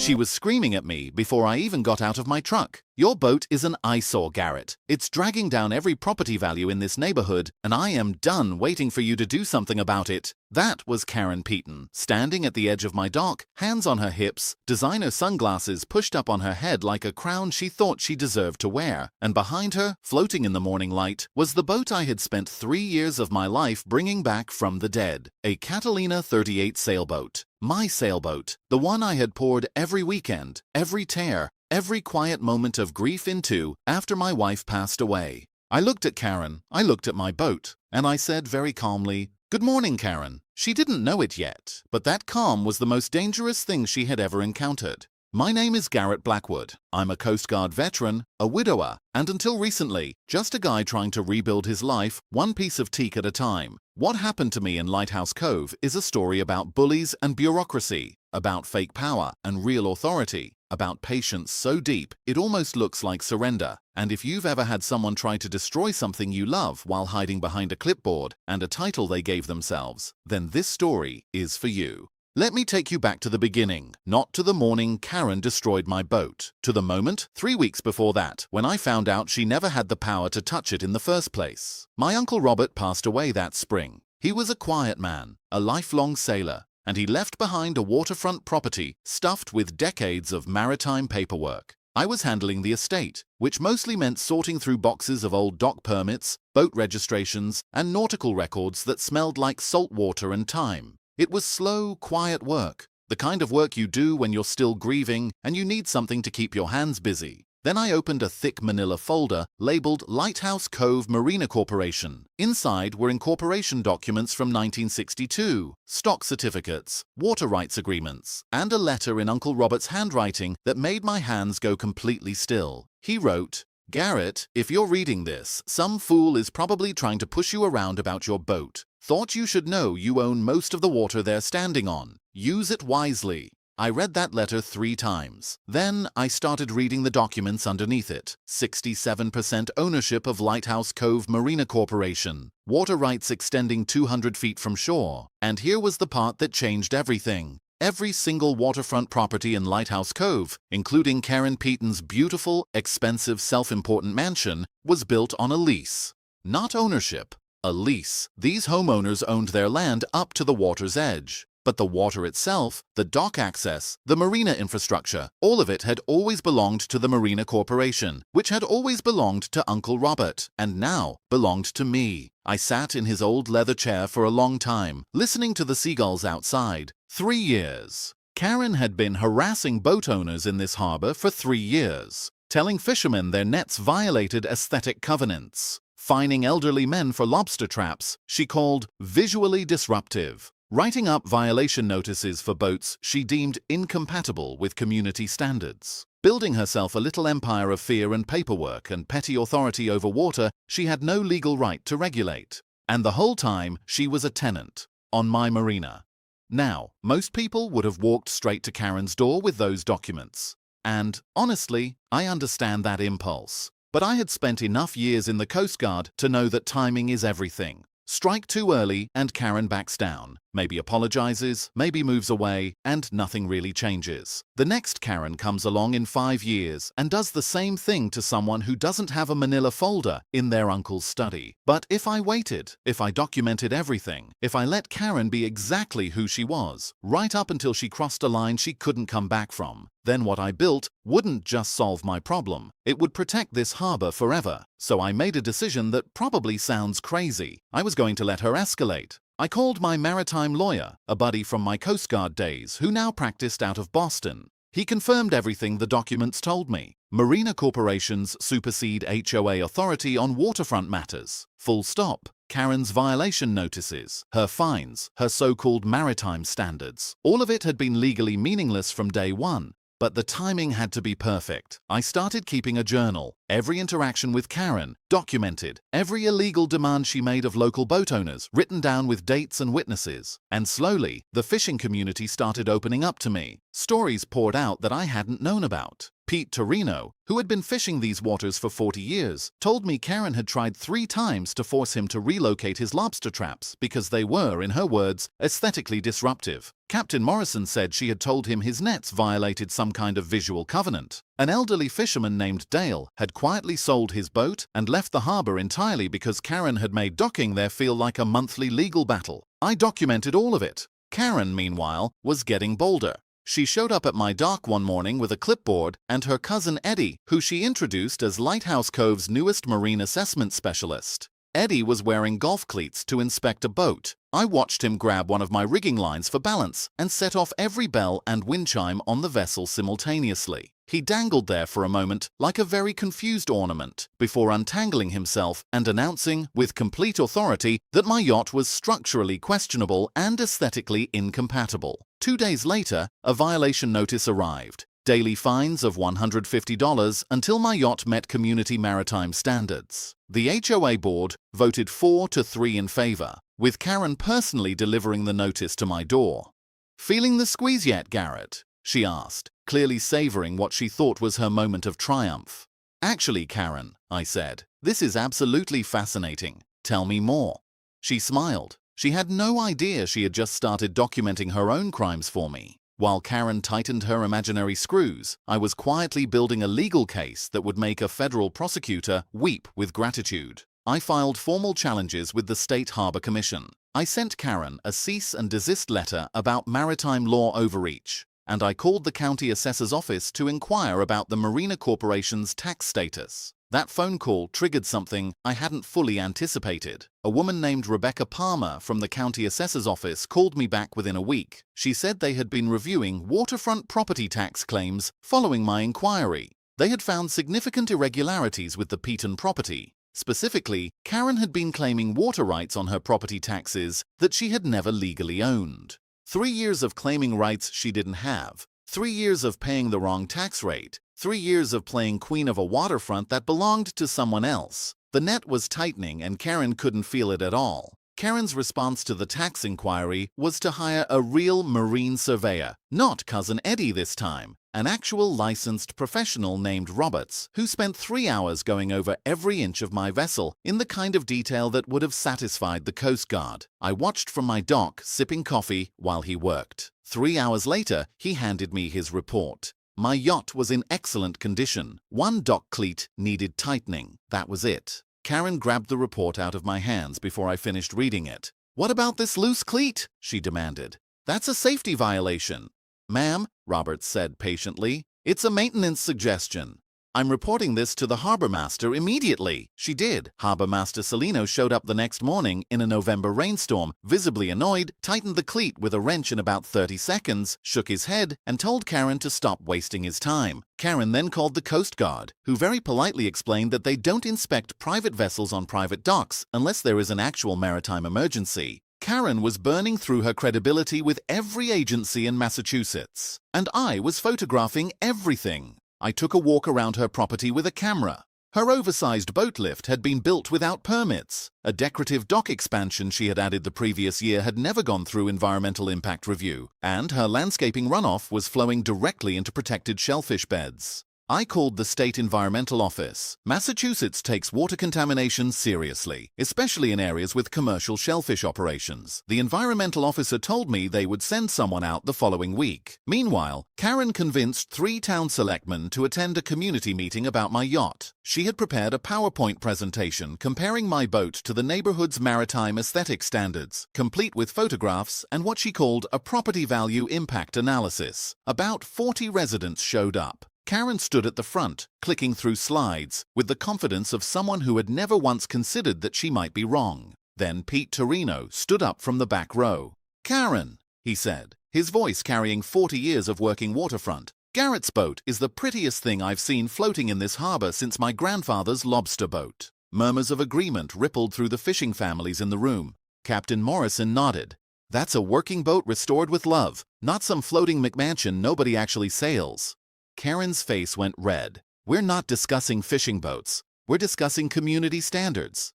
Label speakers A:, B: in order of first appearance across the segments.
A: She was screaming at me before I even got out of my truck. "Your boat is an eyesore, Garrett. It's dragging down every property value in this neighborhood, and I am done waiting for you to do something about it." That was Karen Peaton, standing at the edge of my dock, hands on her hips, designer sunglasses pushed up on her head like a crown she thought she deserved to wear. And behind her, floating in the morning light, was the boat I had spent 3 years of my life bringing back from the dead. A Catalina 38 sailboat. My sailboat. The one I had poured every weekend, every tear, every quiet moment of grief into after my wife passed away. I looked at Karen, I looked at my boat, and I said very calmly, "Good morning, Karen." She didn't know it yet, but that calm was the most dangerous thing she had ever encountered. My name is Garrett Blackwood. I'm a Coast Guard veteran, a widower, and until recently, just a guy trying to rebuild his life one piece of teak at a time. What happened to me in Lighthouse Cove is a story about bullies and bureaucracy, about fake power and real authority, about patience so deep it almost looks like surrender. And if you've ever had someone try to destroy something you love while hiding behind a clipboard and a title they gave themselves, then this story is for you. Let me take you back to the beginning, not to the morning Karen destroyed my boat, to the moment, 3 weeks before that, when I found out she never had the power to touch it in the first place. My Uncle Robert passed away that spring. He was a quiet man, a lifelong sailor, and he left behind a waterfront property stuffed with decades of maritime paperwork. I was handling the estate, which mostly meant sorting through boxes of old dock permits, boat registrations, and nautical records that smelled like salt water and time. It was slow, quiet work, the kind of work you do when you're still grieving and you need something to keep your hands busy. Then I opened a thick manila folder labeled Lighthouse Cove Marina Corporation. Inside were incorporation documents from 1962, stock certificates, water rights agreements, and a letter in Uncle Robert's handwriting that made my hands go completely still. He wrote, "Garrett, if you're reading this, some fool is probably trying to push you around about your boat. Thought you should know you own most of the water they're standing on. Use it wisely." I read that letter 3 times. Then I started reading the documents underneath it. 67% ownership of Lighthouse Cove Marina Corporation. Water rights extending 200 feet from shore. And here was the part that changed everything. Every single waterfront property in Lighthouse Cove, including Karen Peaton's beautiful, expensive, self-important mansion, was built on a lease. Not ownership. A lease. These homeowners owned their land up to the water's edge. But the water itself, the dock access, the marina infrastructure, all of it had always belonged to the Marina Corporation, which had always belonged to Uncle Robert, and now belonged to me. I sat in his old leather chair for a long time, listening to the seagulls outside. 3 years. Karen had been harassing boat owners in this harbor for 3 years, telling fishermen their nets violated aesthetic covenants, fining elderly men for lobster traps she called visually disruptive, writing up violation notices for boats she deemed incompatible with community standards, building herself a little empire of fear and paperwork and petty authority over water she had no legal right to regulate. And the whole time she was a tenant on my marina. Now, most people would have walked straight to Karen's door with those documents. And, honestly, I understand that impulse. But I had spent enough years in the Coast Guard to know that timing is everything. Strike too early and Karen backs down, maybe apologizes, maybe moves away, and nothing really changes. The next Karen comes along in 5 years and does the same thing to someone who doesn't have a manila folder in their uncle's study. But if I waited, if I documented everything, if I let Karen be exactly who she was, right up until she crossed a line she couldn't come back from, then what I built wouldn't just solve my problem, it would protect this harbor forever. So I made a decision that probably sounds crazy. I was going to let her escalate. I called my maritime lawyer, a buddy from my Coast Guard days who now practiced out of Boston. He confirmed everything the documents told me. Marina corporations supersede HOA authority on waterfront matters. Full stop. Karen's violation notices, her fines, her so-called maritime standards, all of it had been legally meaningless from day one. But the timing had to be perfect. I started keeping a journal. Every interaction with Karen, documented. Every illegal demand she made of local boat owners, written down with dates and witnesses. And slowly, the fishing community started opening up to me. Stories poured out that I hadn't known about. Pete Torino, who had been fishing these waters for 40 years, told me Karen had tried 3 times to force him to relocate his lobster traps because they were, in her words, aesthetically disruptive. Captain Morrison said she had told him his nets violated some kind of visual covenant. An elderly fisherman named Dale had quietly sold his boat and left the harbor entirely because Karen had made docking there feel like a monthly legal battle. I documented all of it. Karen, meanwhile, was getting bolder. She showed up at my dock one morning with a clipboard and her cousin Eddie, who she introduced as Lighthouse Cove's newest marine assessment specialist. Eddie was wearing golf cleats to inspect a boat. I watched him grab one of my rigging lines for balance and set off every bell and wind chime on the vessel simultaneously. He dangled there for a moment like a very confused ornament before untangling himself and announcing with complete authority that my yacht was structurally questionable and aesthetically incompatible. 2 days later, a violation notice arrived. Daily fines of $150 until my yacht met community maritime standards. The HOA board voted 4-3 in favor, with Karen personally delivering the notice to my door. "Feeling the squeeze yet, Garrett?" she asked, clearly savoring what she thought was her moment of triumph. "Actually, Karen," I said, "this is absolutely fascinating. Tell me more." She smiled. She had no idea she had just started documenting her own crimes for me. While Karen tightened her imaginary screws, I was quietly building a legal case that would make a federal prosecutor weep with gratitude. I filed formal challenges with the State Harbor Commission. I sent Karen a cease and desist letter about maritime law overreach, and I called the county assessor's office to inquire about the Marina Corporation's tax status. That phone call triggered something I hadn't fully anticipated. A woman named Rebecca Palmer from the county assessor's office called me back within a week. She said they had been reviewing waterfront property tax claims following my inquiry. They had found significant irregularities with the Peton property. Specifically, Karen had been claiming water rights on her property taxes that she had never legally owned. 3 years of claiming rights she didn't have. 3 years of paying the wrong tax rate. 3 years of playing queen of a waterfront that belonged to someone else. The net was tightening and Karen couldn't feel it at all. Karen's response to the tax inquiry was to hire a real marine surveyor, not Cousin Eddie this time, an actual licensed professional named Roberts, who spent 3 hours going over every inch of my vessel in the kind of detail that would have satisfied the Coast Guard. I watched from my dock, sipping coffee, while he worked. 3 hours later, he handed me his report. My yacht was in excellent condition. One dock cleat needed tightening. That was it. Karen grabbed the report out of my hands before I finished reading it. "What about this loose cleat?" she demanded. "That's a safety violation." "Ma'am," Roberts said patiently, "it's a maintenance suggestion. I'm reporting this to the harbor master immediately." She did. Harbor Master Salino showed up the next morning in a November rainstorm, visibly annoyed, tightened the cleat with a wrench in about 30 seconds, shook his head, and told Karen to stop wasting his time. Karen then called the Coast Guard, who very politely explained that they don't inspect private vessels on private docks unless there is an actual maritime emergency. Karen was burning through her credibility with every agency in Massachusetts, and I was photographing everything. I took a walk around her property with a camera. Her oversized boat lift had been built without permits. A decorative dock expansion she had added the previous year had never gone through environmental impact review, and her landscaping runoff was flowing directly into protected shellfish beds. I called the state environmental office. Massachusetts takes water contamination seriously, especially in areas with commercial shellfish operations. The environmental officer told me they would send someone out the following week. Meanwhile, Karen convinced 3 town selectmen to attend a community meeting about my yacht. She had prepared a PowerPoint presentation comparing my boat to the neighborhood's maritime aesthetic standards, complete with photographs and what she called a property value impact analysis. About 40 residents showed up. Karen stood at the front, clicking through slides, with the confidence of someone who had never once considered that she might be wrong. Then Pete Torino stood up from the back row. "Karen," he said, his voice carrying 40 years of working waterfront, "Garrett's boat is the prettiest thing I've seen floating in this harbor since my grandfather's lobster boat." Murmurs of agreement rippled through the fishing families in the room. Captain Morrison nodded. "That's a working boat restored with love, not some floating McMansion nobody actually sails." Karen's face went red. "We're not discussing fishing boats. We're discussing community standards."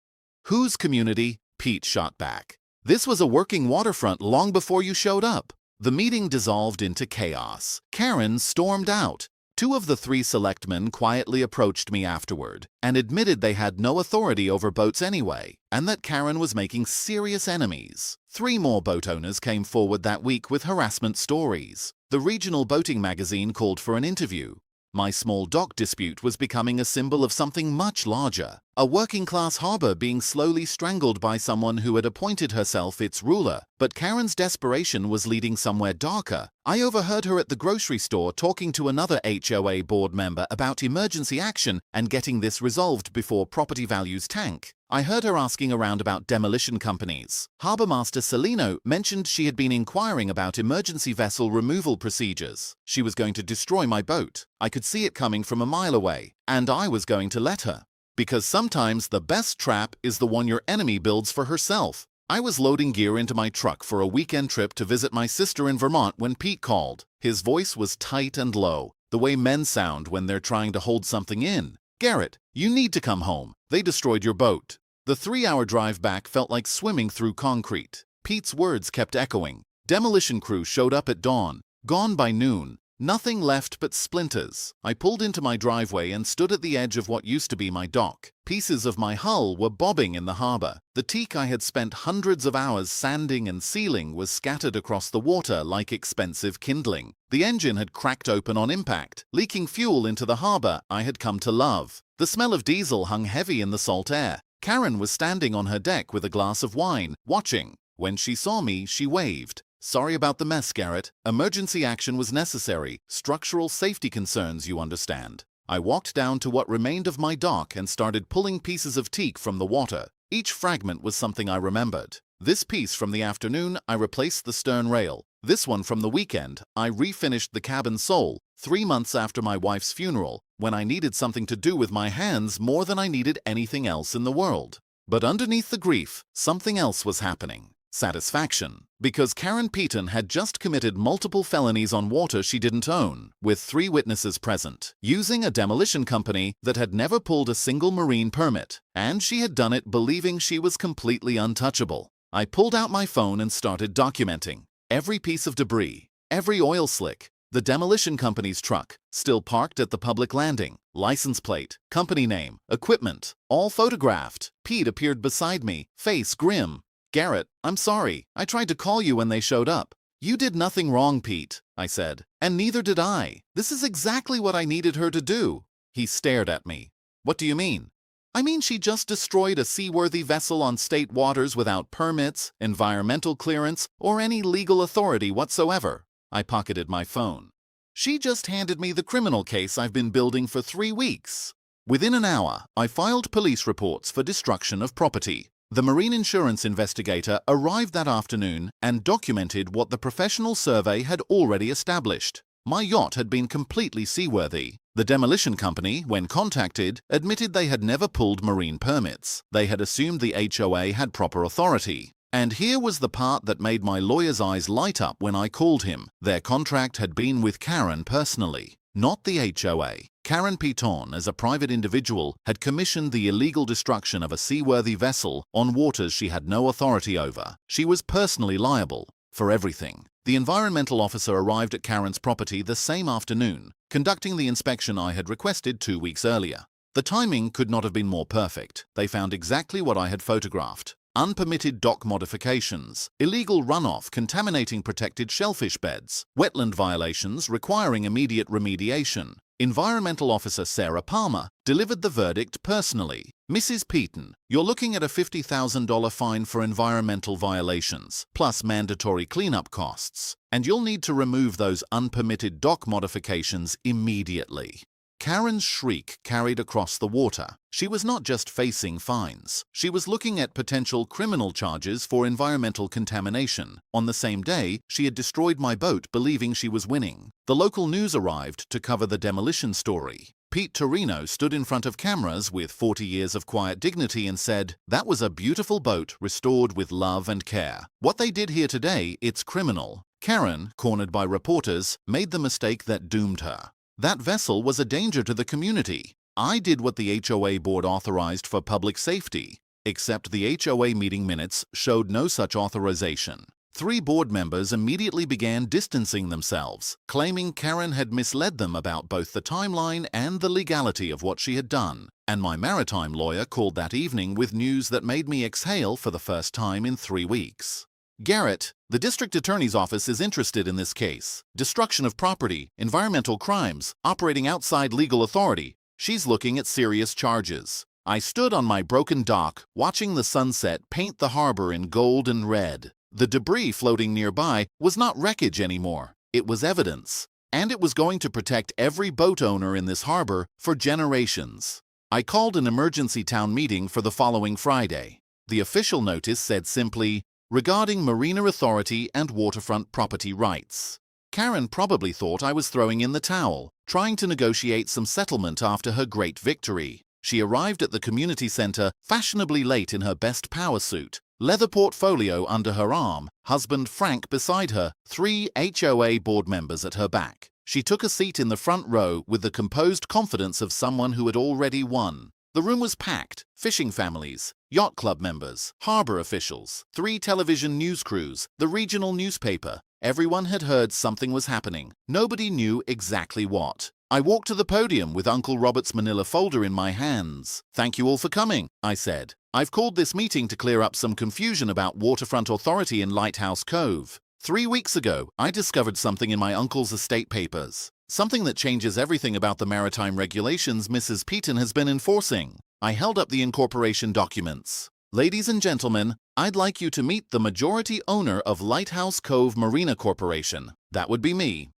A: "Whose community?" Pete shot back. "This was a working waterfront long before you showed up." The meeting dissolved into chaos. Karen stormed out. Two of the three selectmen quietly approached me afterward and admitted they had no authority over boats anyway, and that Karen was making serious enemies. Three more boat owners came forward that week with harassment stories. The regional boating magazine called for an interview. My small dock dispute was becoming a symbol of something much larger, a working-class harbor being slowly strangled by someone who had appointed herself its ruler. But Karen's desperation was leading somewhere darker. I overheard her at the grocery store talking to another HOA board member about emergency action and getting this resolved before property values tank. I heard her asking around about demolition companies. Harbor Master Celino mentioned she had been inquiring about emergency vessel removal procedures. She was going to destroy my boat. I could see it coming from a mile away, and I was going to let her. Because sometimes the best trap is the one your enemy builds for herself. I was loading gear into my truck for a weekend trip to visit my sister in Vermont when Pete called. His voice was tight and low, the way men sound when they're trying to hold something in. "Garrett, you need to come home. They destroyed your boat." The 3-hour drive back felt like swimming through concrete. Pete's words kept echoing. Demolition crew showed up at dawn, gone by noon. Nothing left but splinters. I pulled into my driveway and stood at the edge of what used to be my dock. Pieces of my hull were bobbing in the harbor. The teak I had spent hundreds of hours sanding and sealing was scattered across the water like expensive kindling. The engine had cracked open on impact, leaking fuel into the harbor I had come to love. The smell of diesel hung heavy in the salt air. Karen was standing on her deck with a glass of wine, watching. When she saw me, she waved. "Sorry about the mess, Garrett. Emergency action was necessary. Structural safety concerns, you understand." I walked down to what remained of my dock and started pulling pieces of teak from the water. Each fragment was something I remembered. This piece from the afternoon, I replaced the stern rail. This one from the weekend, I refinished the cabin sole 3 months after my wife's funeral, when I needed something to do with my hands more than I needed anything else in the world. But underneath the grief, something else was happening. Satisfaction. Because Karen Peaton had just committed multiple felonies on water she didn't own, with 3 witnesses present, using a demolition company that had never pulled a single marine permit, and she had done it believing she was completely untouchable. I pulled out my phone and started documenting. Every piece of debris, every oil slick, the demolition company's truck, still parked at the public landing, license plate, company name, equipment, all photographed. Pete appeared beside me, face grim. "Garrett, I'm sorry. I tried to call you when they showed up." "You did nothing wrong, Pete," I said. "And neither did I. This is exactly what I needed her to do." He stared at me. "What do you mean?" "I mean she just destroyed a seaworthy vessel on state waters without permits, environmental clearance, or any legal authority whatsoever." I pocketed my phone. "She just handed me the criminal case I've been building for 3 weeks." Within an hour, I filed police reports for destruction of property. The marine insurance investigator arrived that afternoon and documented what the professional survey had already established. My yacht had been completely seaworthy. The demolition company, when contacted, admitted they had never pulled marine permits. They had assumed the HOA had proper authority. And here was the part that made my lawyer's eyes light up when I called him. Their contract had been with Karen personally, not the HOA. Karen Peaton, as a private individual, had commissioned the illegal destruction of a seaworthy vessel on waters she had no authority over. She was personally liable for everything. The environmental officer arrived at Karen's property the same afternoon, conducting the inspection I had requested 2 weeks earlier. The timing could not have been more perfect. They found exactly what I had photographed. Unpermitted dock modifications, illegal runoff contaminating protected shellfish beds, wetland violations requiring immediate remediation. Environmental Officer Sarah Palmer delivered the verdict personally. "Mrs. Peaton, you're looking at a $50,000 fine for environmental violations, plus mandatory cleanup costs, and you'll need to remove those unpermitted dock modifications immediately." Karen's shriek carried across the water. She was not just facing fines. She was looking at potential criminal charges for environmental contamination. On the same day, she had destroyed my boat believing she was winning. The local news arrived to cover the demolition story. Pete Torino stood in front of cameras with 40 years of quiet dignity and said, "That was a beautiful boat restored with love and care. What they did here today, it's criminal." Karen, cornered by reporters, made the mistake that doomed her. That vessel was a danger to the community. I did what the HOA board authorized for public safety, except the HOA meeting minutes showed no such authorization. 3 board members immediately began distancing themselves, claiming Karen had misled them about both the timeline and the legality of what she had done. And my maritime lawyer called that evening with news that made me exhale for the first time in 3 weeks. Garrett, the district attorney's office is interested in this case. Destruction of property, environmental crimes, operating outside legal authority. She's looking at serious charges. I stood on my broken dock, watching the sunset paint the harbor in gold and red. The debris floating nearby was not wreckage anymore. It was evidence. And it was going to protect every boat owner in this harbor for generations. I called an emergency town meeting for the following Friday. The official notice said simply, regarding Marina Authority and waterfront property rights. Karen probably thought I was throwing in the towel, trying to negotiate some settlement after her great victory. She arrived at the community center fashionably late in her best power suit, leather portfolio under her arm, husband Frank beside her, 3 HOA board members at her back. She took a seat in the front row with the composed confidence of someone who had already won. The room was packed. Fishing families, yacht club members, harbor officials, 3 television news crews, the regional newspaper. Everyone had heard something was happening. Nobody knew exactly what. I walked to the podium with Uncle Robert's manila folder in my hands. "Thank you all for coming," I said. "I've called this meeting to clear up some confusion about Waterfront Authority in Lighthouse Cove. 3 weeks ago, I discovered something in my uncle's estate papers. Something that changes everything about the maritime regulations Mrs. Peaton has been enforcing." I held up the incorporation documents. "Ladies and gentlemen, I'd like you to meet the majority owner of Lighthouse Cove Marina Corporation. That would be me."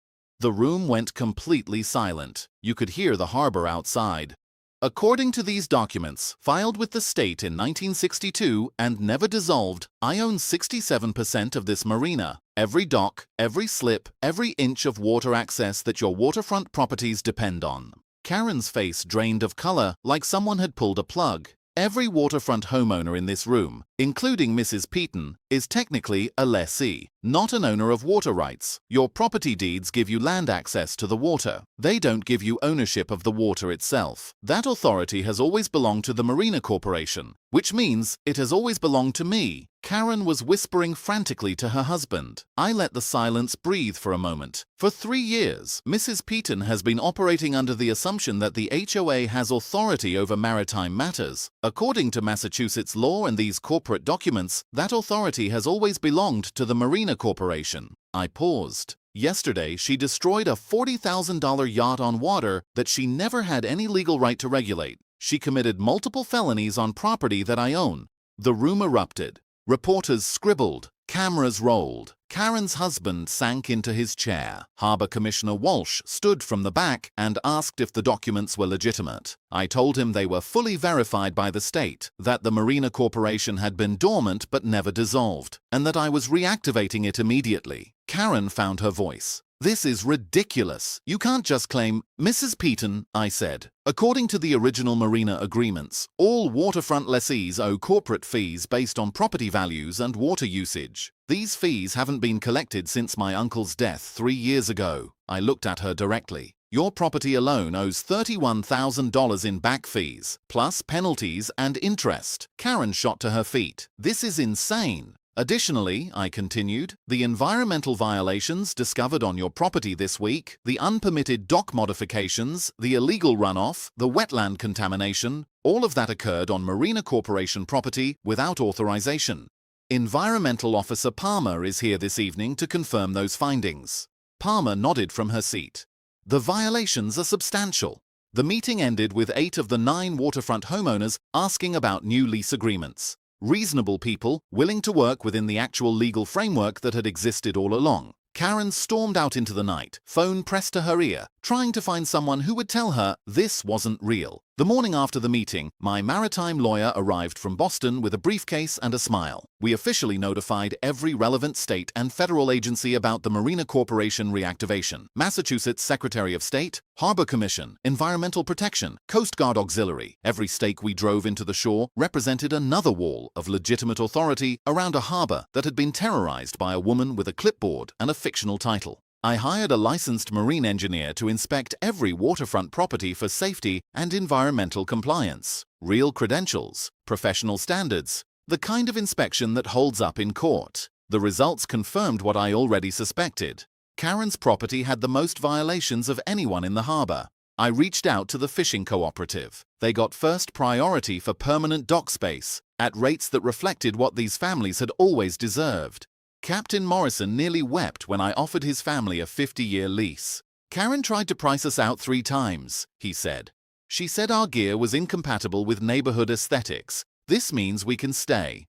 A: The room went completely silent. You could hear the harbor outside. "According to these documents, filed with the state in 1962 and never dissolved, I own 67% of this marina. Every dock, every slip, every inch of water access that your waterfront properties depend on." Karen's face drained of color like someone had pulled a plug. Every waterfront homeowner in this room, including Mrs. Peaton, is technically a lessee, not an owner of water rights. Your property deeds give you land access to the water. They don't give you ownership of the water itself. That authority has always belonged to the Marina Corporation, which means it has always belonged to me. Karen was whispering frantically to her husband. I let the silence breathe for a moment. For 3 years, Mrs. Peaton has been operating under the assumption that the HOA has authority over maritime matters. According to Massachusetts law and these corporate documents, that authority has always belonged to the Marina Corporation. I paused. Yesterday, she destroyed a $40,000 yacht on water that she never had any legal right to regulate. She committed multiple felonies on property that I own. The room erupted. Reporters scribbled. Cameras rolled. Karen's husband sank into his chair. Harbor Commissioner Walsh stood from the back and asked if the documents were legitimate. I told him they were fully verified by the state, that the Marina Corporation had been dormant but never dissolved, and that I was reactivating it immediately. Karen found her voice. "This is ridiculous. You can't just claim—" "Mrs. Peaton," I said, "according to the original Marina agreements, all waterfront lessees owe corporate fees based on property values and water usage. These fees haven't been collected since my uncle's death 3 years ago." I looked at her directly. "Your property alone owes $31,000 in back fees, plus penalties and interest." Karen shot to her feet. "This is insane." "Additionally," I continued, "the environmental violations discovered on your property this week, the unpermitted dock modifications, the illegal runoff, the wetland contamination, all of that occurred on Marina Corporation property without authorization. Environmental Officer Palmer is here this evening to confirm those findings." Palmer nodded from her seat. "The violations are substantial." The meeting ended with 8 of the 9 waterfront homeowners asking about new lease agreements. Reasonable people, willing to work within the actual legal framework that had existed all along. Karen stormed out into the night, phone pressed to her ear, trying to find someone who would tell her this wasn't real. The morning after the meeting, my maritime lawyer arrived from Boston with a briefcase and a smile. We officially notified every relevant state and federal agency about the Marina Corporation reactivation. Massachusetts Secretary of State, Harbor Commission, Environmental Protection, Coast Guard Auxiliary. Every stake we drove into the shore represented another wall of legitimate authority around a harbor that had been terrorized by a woman with a clipboard and a fictional title. I hired a licensed marine engineer to inspect every waterfront property for safety and environmental compliance. Real credentials, professional standards, the kind of inspection that holds up in court. The results confirmed what I already suspected. Karen's property had the most violations of anyone in the harbor. I reached out to the fishing cooperative. They got first priority for permanent dock space, at rates that reflected what these families had always deserved. Captain Morrison nearly wept when I offered his family a 50-year lease. Karen tried to price us out 3 times, he said. She said our gear was incompatible with neighborhood aesthetics. This means we can stay.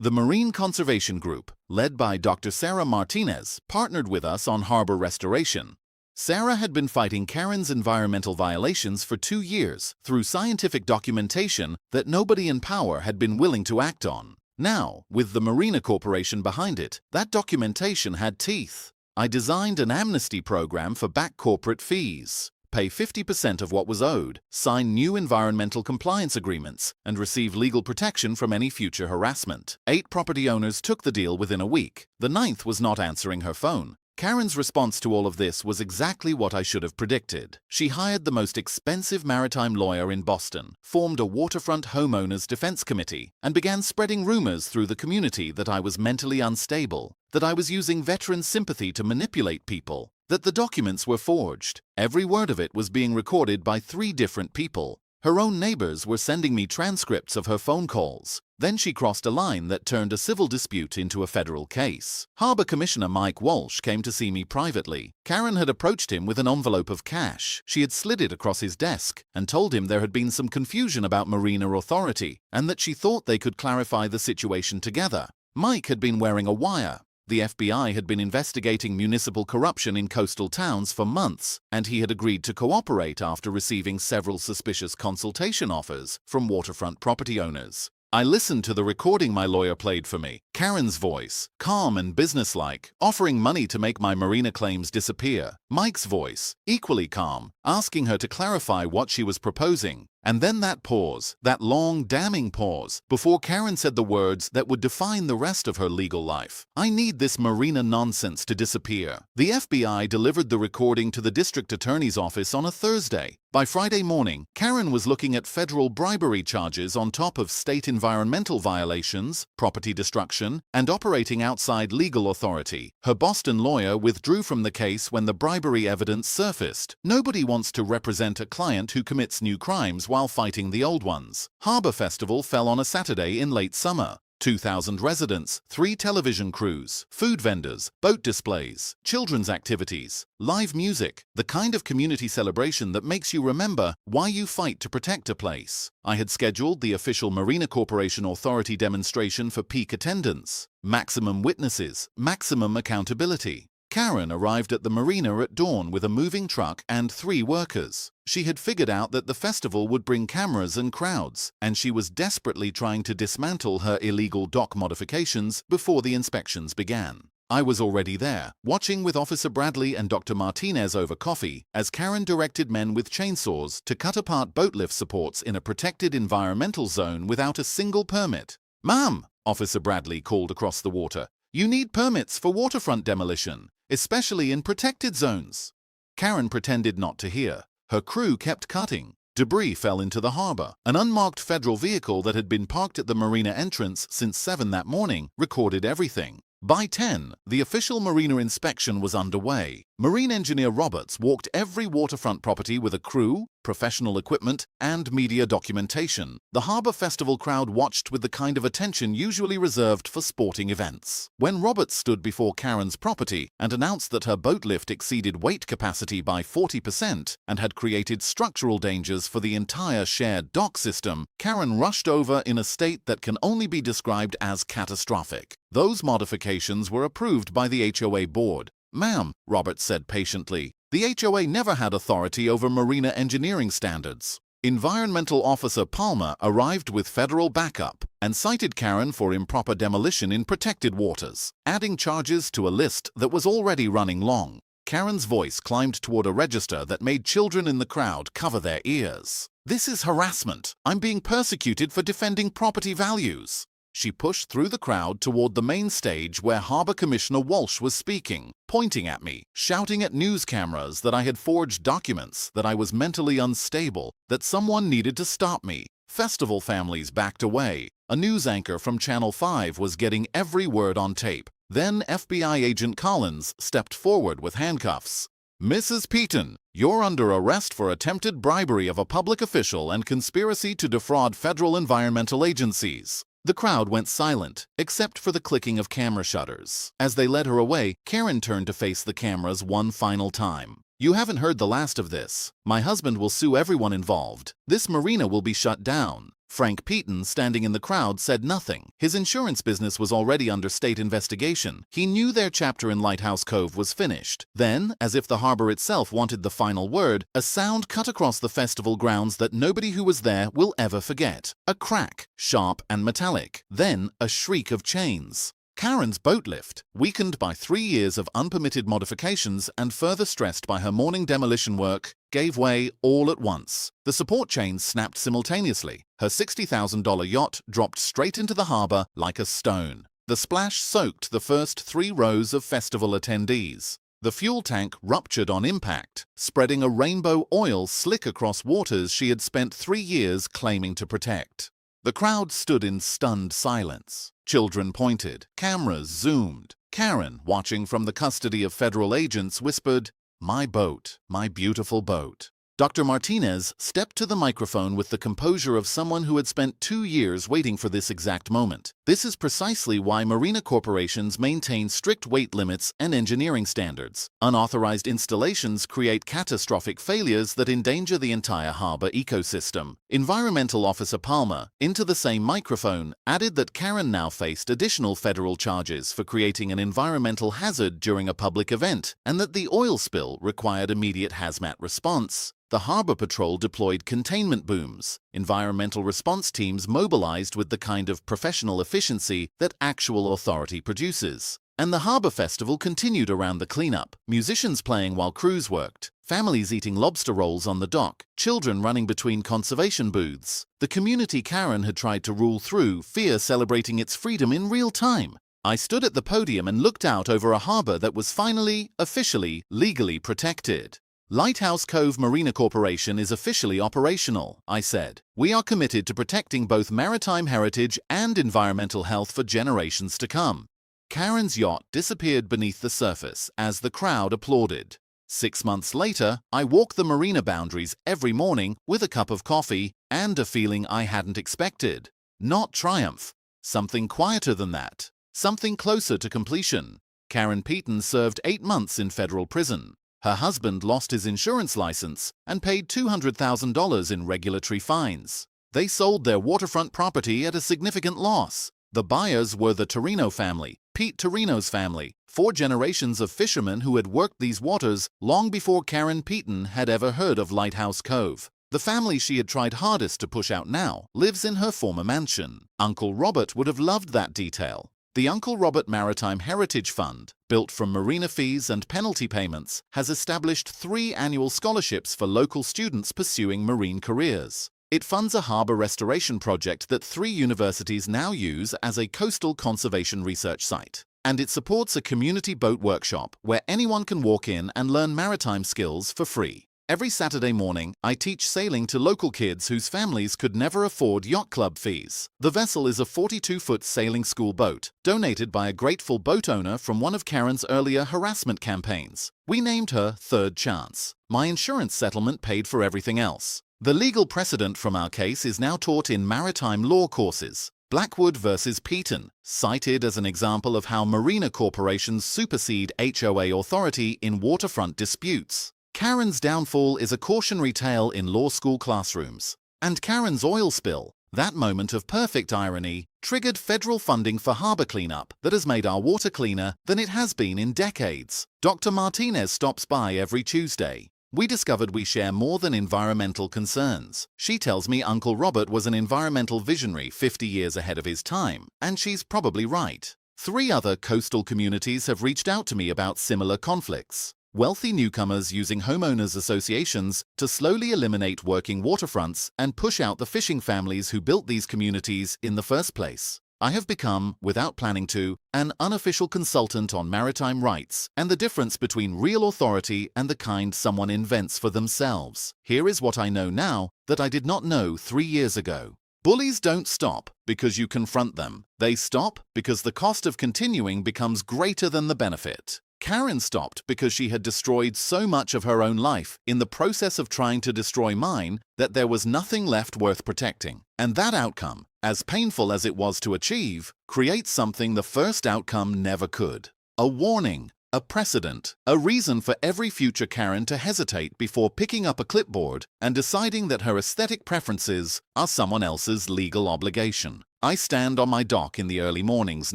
A: The Marine Conservation Group, led by Dr. Sarah Martinez, partnered with us on harbor restoration. Sarah had been fighting Karen's environmental violations for 2 years through scientific documentation that nobody in power had been willing to act on. Now, with the Marina Corporation behind it, that documentation had teeth. I designed an amnesty program for back corporate fees, pay 50% of what was owed, sign new environmental compliance agreements, and receive legal protection from any future harassment. 8 property owners took the deal within a week. The 9th was not answering her phone. Karen's response to all of this was exactly what I should have predicted. She hired the most expensive maritime lawyer in Boston, formed a waterfront homeowners defense committee, and began spreading rumors through the community that I was mentally unstable, that I was using veteran sympathy to manipulate people, that the documents were forged. Every word of it was being recorded by 3 different people. Her own neighbors were sending me transcripts of her phone calls. Then she crossed a line that turned a civil dispute into a federal case. Harbor Commissioner Mike Walsh came to see me privately. Karen had approached him with an envelope of cash. She had slid it across his desk and told him there had been some confusion about Marina Authority and that she thought they could clarify the situation together. Mike had been wearing a wire. The FBI had been investigating municipal corruption in coastal towns for months, and he had agreed to cooperate after receiving several suspicious consultation offers from waterfront property owners. I listened to the recording my lawyer played for me. Karen's voice, calm and businesslike, offering money to make my Marina claims disappear. Mike's voice, equally calm, asking her to clarify what she was proposing. And then that pause, that long, damning pause, before Karen said the words that would define the rest of her legal life. I need this Marina nonsense to disappear. The FBI delivered the recording to the district attorney's office on a Thursday. By Friday morning, Karen was looking at federal bribery charges on top of state environmental violations, property destruction, and operating outside legal authority. Her Boston lawyer withdrew from the case when the bribery evidence surfaced. Nobody wants to represent a client who commits new crimes while fighting the old ones. Harbor Festival fell on a Saturday in late summer. 2,000 residents, 3 television crews, food vendors, boat displays, children's activities, live music, the kind of community celebration that makes you remember why you fight to protect a place. I had scheduled the official Marina Corporation Authority demonstration for peak attendance, maximum witnesses, maximum accountability. Karen arrived at the marina at dawn with a moving truck and 3 workers. She had figured out that the festival would bring cameras and crowds, and she was desperately trying to dismantle her illegal dock modifications before the inspections began. I was already there, watching with Officer Bradley and Dr. Martinez over coffee, as Karen directed men with chainsaws to cut apart boat lift supports in a protected environmental zone without a single permit. "Ma'am," Officer Bradley called across the water, "you need permits for waterfront demolition, especially in protected zones." Karen pretended not to hear. Her crew kept cutting. Debris fell into the harbor. An unmarked federal vehicle that had been parked at the marina entrance since 7 that morning recorded everything. By 10, the official marina inspection was underway. Marine engineer Roberts walked every waterfront property with a crew, professional equipment, and media documentation. The Harbor Festival crowd watched with the kind of attention usually reserved for sporting events. When Roberts stood before Karen's property and announced that her boat lift exceeded weight capacity by 40% and had created structural dangers for the entire shared dock system, Karen rushed over in a state that can only be described as catastrophic. Those modifications were approved by the HOA board. "Ma'am," Roberts said patiently, "the HOA never had authority over marina engineering standards." Environmental Officer Palmer arrived with federal backup and cited Karen for improper demolition in protected waters, adding charges to a list that was already running long. Karen's voice climbed toward a register that made children in the crowd cover their ears. "This is harassment. I'm being persecuted for defending property values." She pushed through the crowd toward the main stage where Harbor Commissioner Walsh was speaking, pointing at me, shouting at news cameras that I had forged documents, that I was mentally unstable, that someone needed to stop me. Festival families backed away. A news anchor from Channel 5 was getting every word on tape. Then FBI agent Collins stepped forward with handcuffs. "Mrs. Peaton, you're under arrest for attempted bribery of a public official and conspiracy to defraud federal environmental agencies." The crowd went silent, except for the clicking of camera shutters. As they led her away, Karen turned to face the cameras one final time. "You haven't heard the last of this. My husband will sue everyone involved. This marina will be shut down." Frank Peaton, standing in the crowd, said nothing. His insurance business was already under state investigation. He knew their chapter in Lighthouse Cove was finished. Then, as if the harbor itself wanted the final word, a sound cut across the festival grounds that nobody who was there will ever forget. A crack, sharp and metallic. Then a shriek of chains. Karen's boat lift, weakened by 3 years of unpermitted modifications and further stressed by her morning demolition work, gave way all at once. The support chains snapped simultaneously. Her $60,000 yacht dropped straight into the harbor like a stone. The splash soaked the first 3 rows of festival attendees. The fuel tank ruptured on impact, spreading a rainbow oil slick across waters she had spent 3 years claiming to protect. The crowd stood in stunned silence. Children pointed. Cameras zoomed. Karen, watching from the custody of federal agents, whispered, "My boat, my beautiful boat." Dr. Martinez stepped to the microphone with the composure of someone who had spent 2 years waiting for this exact moment. This is precisely why marina corporations maintain strict weight limits and engineering standards. Unauthorized installations create catastrophic failures that endanger the entire harbor ecosystem. Environmental Officer Palmer, into the same microphone, added that Karen now faced additional federal charges for creating an environmental hazard during a public event, and that the oil spill required immediate hazmat response. The Harbor Patrol deployed containment booms. Environmental response teams mobilized with the kind of professional efficiency that actual authority produces. And the Harbor Festival continued around the cleanup, musicians playing while crews worked, families eating lobster rolls on the dock, children running between conservation booths. The community Karen had tried to rule through, fear celebrating its freedom in real time. I stood at the podium and looked out over a harbor that was finally, officially, legally protected. "Lighthouse Cove Marina Corporation is officially operational," I said. "We are committed to protecting both maritime heritage and environmental health for generations to come." Karen's yacht disappeared beneath the surface as the crowd applauded. 6 months later, I walk the marina boundaries every morning with a cup of coffee and a feeling I hadn't expected. Not triumph. Something quieter than that. Something closer to completion. Karen Peaton served 8 months in federal prison. Her husband lost his insurance license and paid $200,000 in regulatory fines. They sold their waterfront property at a significant loss. The buyers were the Torino family, Pete Torino's family, 4 generations of fishermen who had worked these waters long before Karen Peaton had ever heard of Lighthouse Cove. The family she had tried hardest to push out now lives in her former mansion. Uncle Robert would have loved that detail. The Uncle Robert Maritime Heritage Fund, built from marina fees and penalty payments, has established 3 annual scholarships for local students pursuing marine careers. It funds a harbor restoration project that 3 universities now use as a coastal conservation research site. And it supports a community boat workshop where anyone can walk in and learn maritime skills for free. Every Saturday morning, I teach sailing to local kids whose families could never afford yacht club fees. The vessel is a 42-foot sailing school boat, donated by a grateful boat owner from one of Karen's earlier harassment campaigns. We named her Third Chance. My insurance settlement paid for everything else. The legal precedent from our case is now taught in maritime law courses. Blackwood versus Peaton, cited as an example of how marina corporations supersede HOA authority in waterfront disputes. Karen's downfall is a cautionary tale in law school classrooms. And Karen's oil spill, that moment of perfect irony, triggered federal funding for harbor cleanup that has made our water cleaner than it has been in decades. Dr. Martinez stops by every Tuesday. We discovered we share more than environmental concerns. She tells me Uncle Robert was an environmental visionary 50 years ahead of his time, and she's probably right. 3 other coastal communities have reached out to me about similar conflicts. Wealthy newcomers using homeowners associations to slowly eliminate working waterfronts and push out the fishing families who built these communities in the first place. I have become, without planning to, an unofficial consultant on maritime rights and the difference between real authority and the kind someone invents for themselves. Here is what I know now that I did not know 3 years ago. Bullies don't stop because you confront them. They stop because the cost of continuing becomes greater than the benefit. Karen stopped because she had destroyed so much of her own life in the process of trying to destroy mine that there was nothing left worth protecting. And that outcome, as painful as it was to achieve, creates something the first outcome never could. A warning, a precedent, a reason for every future Karen to hesitate before picking up a clipboard and deciding that her aesthetic preferences are someone else's legal obligation. I stand on my dock in the early mornings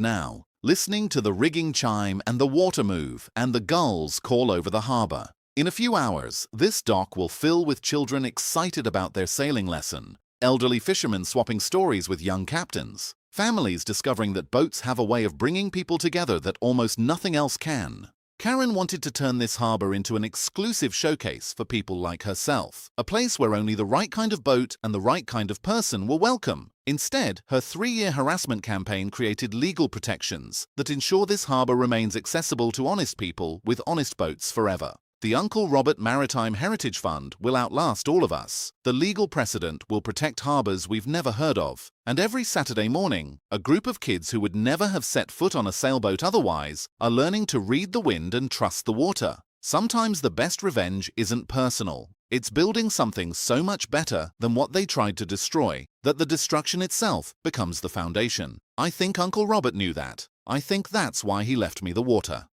A: now, listening to the rigging chime and the water move and the gulls call over the harbor. In a few hours, this dock will fill with children excited about their sailing lesson, elderly fishermen swapping stories with young captains, families discovering that boats have a way of bringing people together that almost nothing else can. Karen wanted to turn this harbor into an exclusive showcase for people like herself, a place where only the right kind of boat and the right kind of person were welcome. Instead, her 3-year harassment campaign created legal protections that ensure this harbor remains accessible to honest people with honest boats forever. The Uncle Robert Maritime Heritage Fund will outlast all of us. The legal precedent will protect harbors we've never heard of. And every Saturday morning, a group of kids who would never have set foot on a sailboat otherwise are learning to read the wind and trust the water. Sometimes the best revenge isn't personal. It's building something so much better than what they tried to destroy that the destruction itself becomes the foundation. I think Uncle Robert knew that. I think that's why he left me the water.